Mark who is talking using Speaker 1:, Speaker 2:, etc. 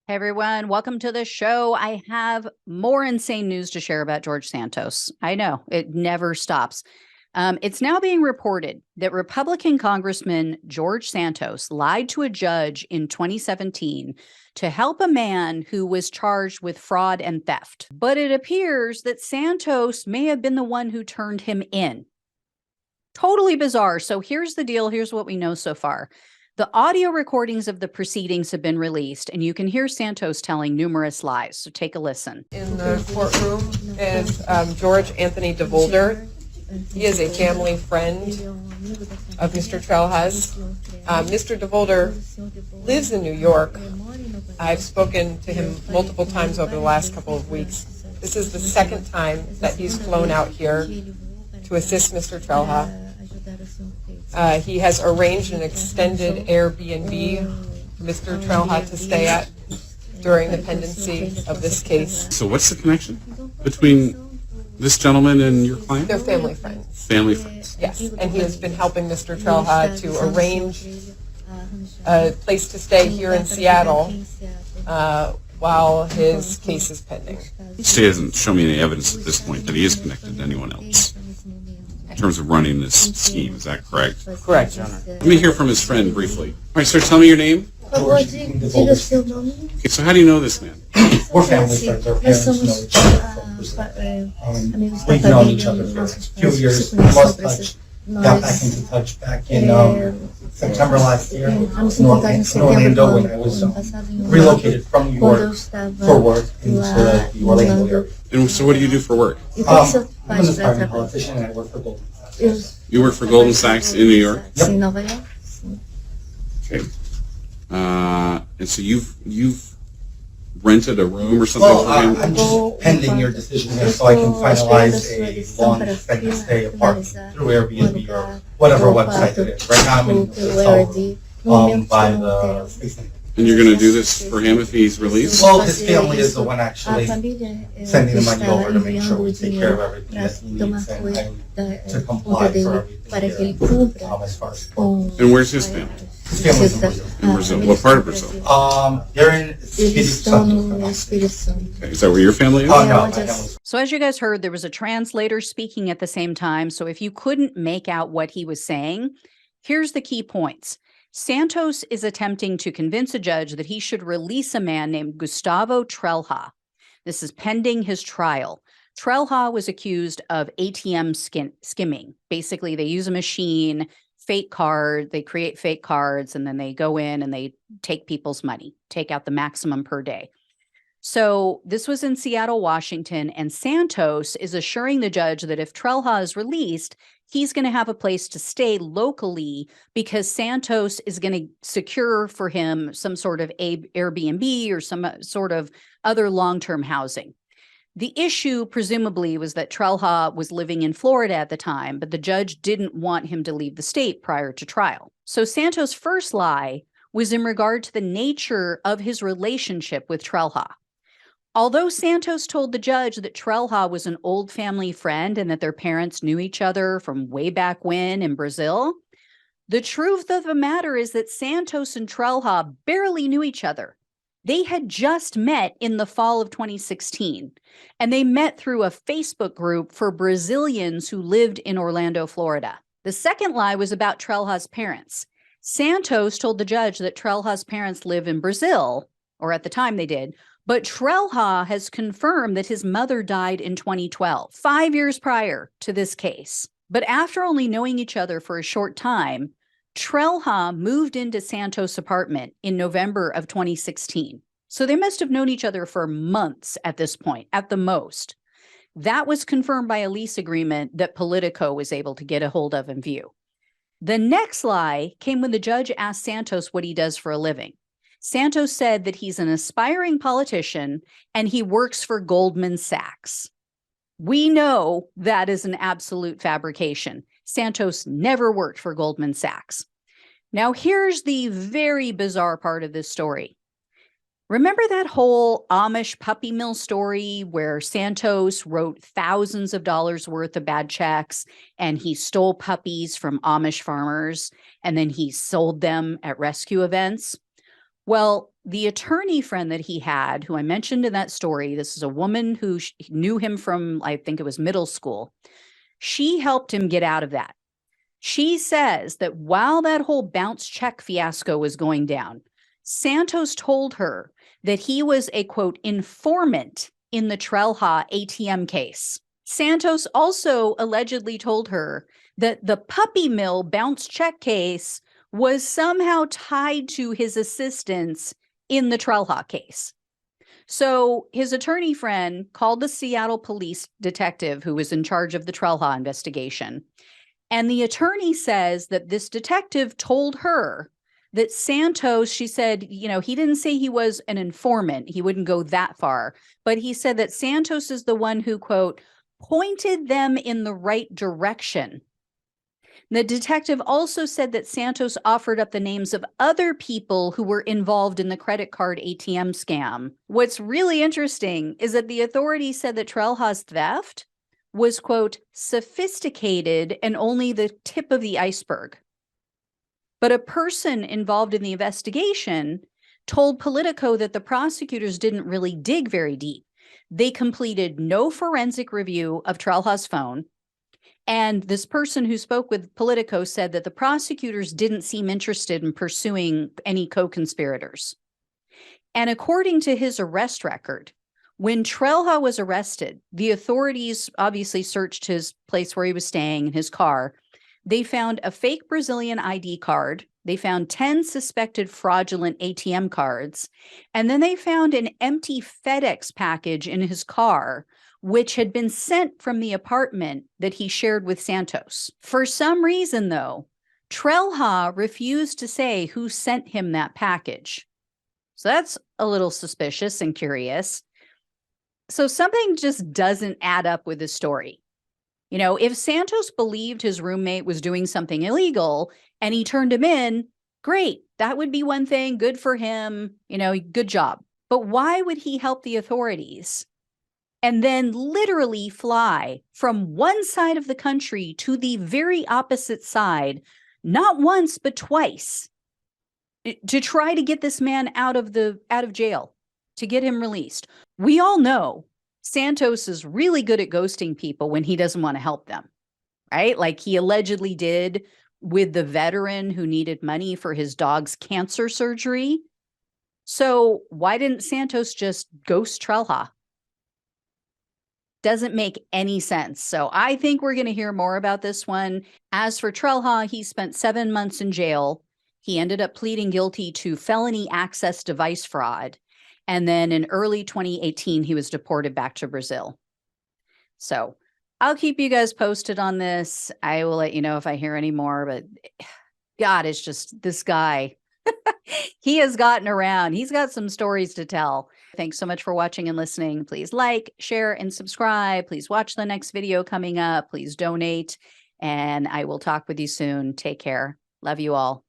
Speaker 1: Hey everyone, welcome to the show. I have more insane news to share about George Santos. I know, it never stops. It's now being reported that Republican Congressman George Santos lied to a judge in 2017 to help a man who was charged with fraud and theft. But it appears that Santos may have been the one who turned him in. Totally bizarre. So here's the deal. Here's what we know so far. The audio recordings of the proceedings have been released, and you can hear Santos telling numerous lies. So take a listen.
Speaker 2: In the courtroom is George Anthony DeVolder. He is a family friend of Mr. Trelha's. Mr. DeVolder lives in New York. I've spoken to him multiple times over the last couple of weeks. This is the second time that he's flown out here to assist Mr. Trelha. He has arranged an extended Airbnb for Mr. Trelha to stay at during the pendency of this case.
Speaker 3: So what's the connection between this gentleman and your client?
Speaker 2: They're family friends.
Speaker 3: Family friends.
Speaker 2: Yes, and he has been helping Mr. Trelha to arrange a place to stay here in Seattle while his case is pending.
Speaker 3: The state hasn't shown me any evidence at this point that he is connected to anyone else in terms of running this scheme. Is that correct?
Speaker 2: Correct, Your Honor.
Speaker 3: Let me hear from his friend briefly. All right, sir, tell me your name. Okay, so how do you know this man?
Speaker 4: We're family friends. Our parents know each other from Brazil. We've known each other for a few years. We lost touch. Got back into touch back in September last year in Orlando when I was relocated from New York for work into the Orlando area.
Speaker 3: And so what do you do for work?
Speaker 4: I'm an aspiring politician and I work for Goldman Sachs.
Speaker 3: You work for Goldman Sachs in New York?
Speaker 4: Yep.
Speaker 3: Okay. And so you've rented a room or something for him?
Speaker 4: I'm just pending your decision here so I can finalize a long extended stay apartment through Airbnb or whatever website it is. Right now I'm in Brazil by the state.
Speaker 3: And you're going to do this for him if he's released?
Speaker 4: Well, his family is the one actually sending the money over to make sure we take care of everything that he needs and to comply for everything as far as
Speaker 3: And where's his family?
Speaker 4: his family's in Brazil.
Speaker 3: In Brazil. What part of Brazil?
Speaker 4: They're in Espírito
Speaker 3: Okay. Is that where your family is?
Speaker 4: Oh, no, my family's.
Speaker 1: So as you guys heard, there was a translator speaking at the same time. So if you couldn't make out what he was saying, here's the key points. Santos is attempting to convince a judge that he should release a man named Gustavo Trelha. This is pending his trial. Trelha was accused of ATM skimming. Basically, they use a machine, they create fake cards, and then they go in and they take people's money, take out the maximum per day. So this was in Seattle, Washington, and Santos is assuring the judge that if Trelha is released, he's going to have a place to stay locally because Santos is going to secure for him some sort of Airbnb or some sort of other long-term housing. The issue, presumably, was that Trelha was living in Florida at the time, but the judge didn't want him to leave the state prior to trial. So Santos' first lie was in regard to the nature of his relationship with Trelha. Although Santos told the judge that Trelha was an old family friend and that their parents knew each other from way back when in Brazil, the truth of the matter is that Santos and Trelha barely knew each other. They had just met in the fall of 2016, and they met through a Facebook group for Brazilians who lived in Orlando, Florida. The second lie was about Trelha's parents. Santos told the judge that Trelha's parents live in Brazil, or at the time they did, but Trelha has confirmed that his mother died in 2012, 5 years prior to this case. But after only knowing each other for a short time, Trelha moved into Santos' apartment in November of 2016. So they must have known each other for months at this point, at the most. That was confirmed by a lease agreement that Politico was able to get a hold of and view. The next lie came when the judge asked Santos what he does for a living. Santos said that he's an aspiring politician and he works for Goldman Sachs. We know that is an absolute fabrication. Santos never worked for Goldman Sachs. Now, here's the very bizarre part of this story. Remember that whole Amish puppy mill story where Santos wrote thousands of dollars worth of bad checks and he stole puppies from Amish farmers and then he sold them at rescue events? Well, the attorney friend that he had, who I mentioned in that story, this is a woman who knew him from, I think it was middle school. She helped him get out of that. She says that while that whole bounce check fiasco was going down, Santos told her that he was a, quote, informant in the Trelha ATM case. Santos also allegedly told her that the puppy mill bounce check case was somehow tied to his assistance in the Trelha case. So his attorney friend called the Seattle police detective who was in charge of the Trelha investigation. And the attorney says that this detective told her that Santos, she said, you know, he didn't say he was an informant. He wouldn't go that far. But he said that Santos is the one who, quote, pointed them in the right direction. The detective also said that Santos offered up the names of other people who were involved in the credit card ATM scam. What's really interesting is that the authorities said that Trelha's theft was, quote, sophisticated and only the tip of the iceberg. But a person involved in the investigation told Politico that the prosecutors didn't really dig very deep. They completed no forensic review of Trelha's phone. And this person who spoke with Politico said that the prosecutors didn't seem interested in pursuing any co-conspirators. And according to his arrest record, when Trelha was arrested, the authorities obviously searched his place where he was staying in his car. They found a fake Brazilian ID card. They found 10 suspected fraudulent ATM cards. And then they found an empty FedEx package in his car, which had been sent from the apartment that he shared with Santos. For some reason, though, Trelha refused to say who sent him that package. So that's a little suspicious and curious. So something just doesn't add up with the story. You know, if Santos believed his roommate was doing something illegal and he turned him in, great. That would be one thing. Good for him. You know, good job. But why would he help the authorities and then literally fly from one side of the country to the very opposite side, not once, but twice, to try to get this man out of jail, to get him released? We all know Santos is really good at ghosting people when he doesn't want to help them, right? Like he allegedly did with the veteran who needed money for his dog's cancer surgery. So why didn't Santos just ghost Trelha? Doesn't make any sense. So I think we're going to hear more about this one. As for Trelha, he spent 7 months in jail. He ended up pleading guilty to felony access device fraud. And then in early 2018, he was deported back to Brazil. So I'll keep you guys posted on this. I will let you know if I hear any more, but God, it's just this guy. He has gotten around. He's got some stories to tell. Thanks so much for watching and listening. Please like, share, and subscribe. Please watch the next video coming up. Please donate. And I will talk with you soon. Take care. Love you all.